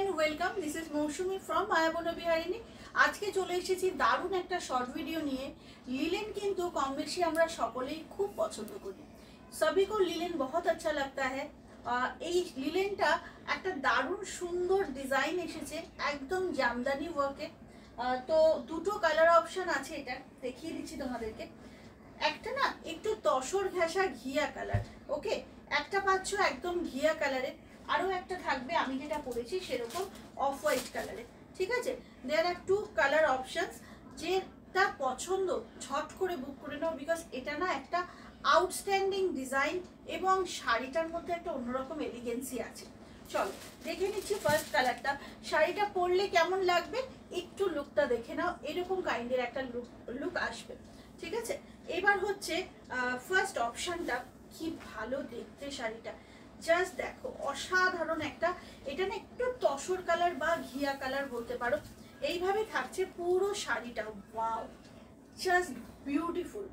And welcome, this is Mousumi from Mayaban Biharini. আজকে চলে এসেছি দারুণ একটা শর্ট ভিডিও নিয়ে। লিলেন কিন্তু কম বেশি আমরা সকলেই খুব পছন্দ করি, সবই কো লিলেন বহুত আচ্ছা লাগতা হ্যায়। এই লিলেনটা একটা দারুণ সুন্দর ডিজাইন এসেছে, একদম জামদানি ওয়ার্কে। তো দুটো কালার অপশন আছে, এটা দেখিয়ে দিচ্ছি তোমাদেরকে। একটা না একটু তসর ঘেঁষা ঘিয়া কালার, ওকে, একটা পাচ্ছ একদম ঘিয়া কালারে, আরও একটা থাকবে আমি যেটা পরেছি সেরকম অফ হোয়াইট কালারে। ঠিক আছে, দেয়ার আর টু কালার অপশনস। যেটা পছন্দ ঝট করে বুক করে নাও, বিকজ এটা না একটা আউটস্ট্যান্ডিং ডিজাইন এবং শাড়িটার মধ্যে একটা অন্যরকম এলিগেন্সি আছে। চলো দেখে নিচ্ছি ফার্স্ট কালারটা। শাড়িটা পরলে কেমন লাগবে একটু লুকটা দেখে নাও, এরকম কাইন্ডের একটা লুক আসবে। ঠিক আছে, এবার হচ্ছে ফার্স্ট অপশনটা। কি ভালো দেখতে শাড়িটা, জাস্ট দেখো, অসাধারণ একটা। এটা না একটু তসর কালার বা ঘিয়া কালার বলতে পারো। এইভাবে থাকছে পুরো শাড়িটা, ওয়াও, জাস্ট বিউটিফুল।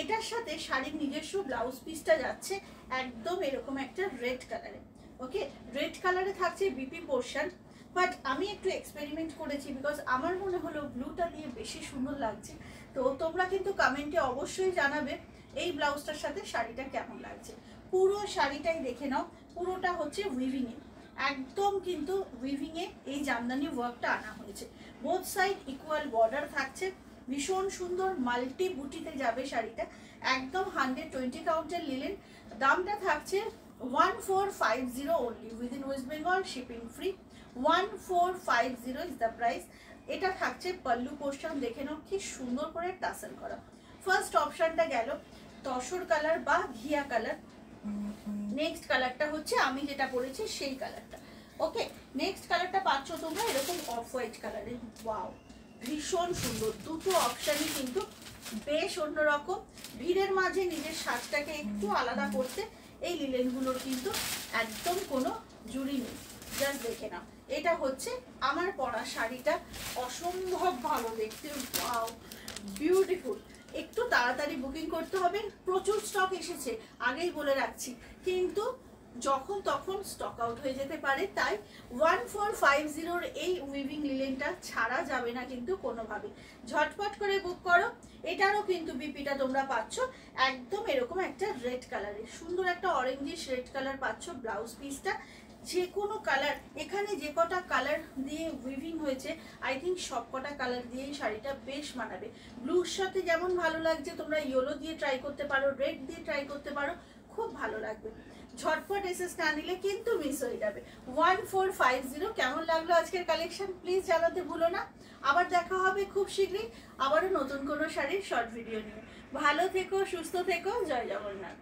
এটার সাথে শাড়ির নিজস্ব ব্লাউজ পিসটা যাচ্ছে একদম এরকম একটা রেড কালারে। ওকে, রেড কালারে থাকছে বিপি পোর্শন, বাট আমি একটু এক্সপেরিমেন্ট করেছি বিকজ আমার মনে হলো ব্লুটা দিয়ে বেশি সুন্দর লাগছে। তো তোমরা কিন্তু কমেন্টে অবশ্যই জানাবে এই ব্লাউজটার সাথে শাড়িটা কেমন লাগছে। পুরো শাড়িটাই দেখে নাও, পুরোটা হচ্ছে উইভিংয়ে, একদম কিন্তু উইভিংয়ে এই জামদানি ওয়ার্কটা আনা হয়েছে। বোথ সাইড ইকুয়াল বর্ডার থাকছে, ভীষণ সুন্দর মাল্টি বুটিতে যাবে শাড়িটা, একদম 120 কাউন্টের লিলেন। দামটা থাকছে 1450 only, within West Bengal, shipping free. 1450 is the price. এটা থাকছে পাল্লু পোর্শন, দেখে নাও কি সুন্দর করে টাসেল করা। ফার্স্ট অপশনটা গেল তসর কালার বা ঘিয়া কালার। নেক্সট কালারটা হচ্ছে আমি যেটা পরেছি সেই কালারটা। ওকে, নেক্সট কালারটা পাচ্ছ তোমরা এরকম অফ হোয়াইট কালারে। ওয়াও, ভীষণ সুন্দর। দুটো অপশানই কিন্তু বেশ অন্যরকম। ভিড়ের মাঝে নিজের সাজটাকে একটু আলাদা করতে এই লিলেনগুলোর কিন্তু একদম কোনো জুড়ি নেই। জাস্ট দেখে নাও, এটা হচ্ছে আমার পরা শাড়িটা, অসম্ভব ভালো দেখতে, ওয়াও, বিউটিফুল। একটু তাড়াতাড়ি বুকিং করতে হবে, প্রচুর স্টক এসেছে আগেই বলে রাখছি, কিন্তু যখন তখন স্টক আউট হয়ে যেতে পারে। তাই 1450 এই উইভিং লিলেনটা ছাড়া যাবে না কিন্তু কোনোভাবে, ঝটপট করে বুক করো। এটারও কিন্তু বিপিটা তোমরা পাচ্ছ একদম এরকম একটা রেড কালারে, সুন্দর একটা অরেঞ্জিশ রেড কালার পাচ্ছ ব্লাউজ পিসটা। যে কোনো কালার, এখানে যে কটা কালার দিয়ে উইভিং হয়েছে আই থিঙ্ক সব কটা কালার দিয়েই শাড়িটা বেশ মানাবে। ব্লুর সাথে যেমন ভালো লাগছে, তোমরা ইয়েলো দিয়ে ট্রাই করতে পারো, রেড দিয়ে ট্রাই করতে পারো, খুব ভালো লাগবে। ঝটপট এসএস না নিলে কিন্তু মিস হয়ে যাবে। 1450। কেমন লাগলো আজকের কালেকশন প্লিজ জানাতে ভুলো না। আবার দেখা হবে খুব শীঘ্রই আবারও নতুন কোনো শাড়ির শর্ট ভিডিও নিয়ে। ভালো থেকো, সুস্থ থেকো, জয় জগন্নাথ।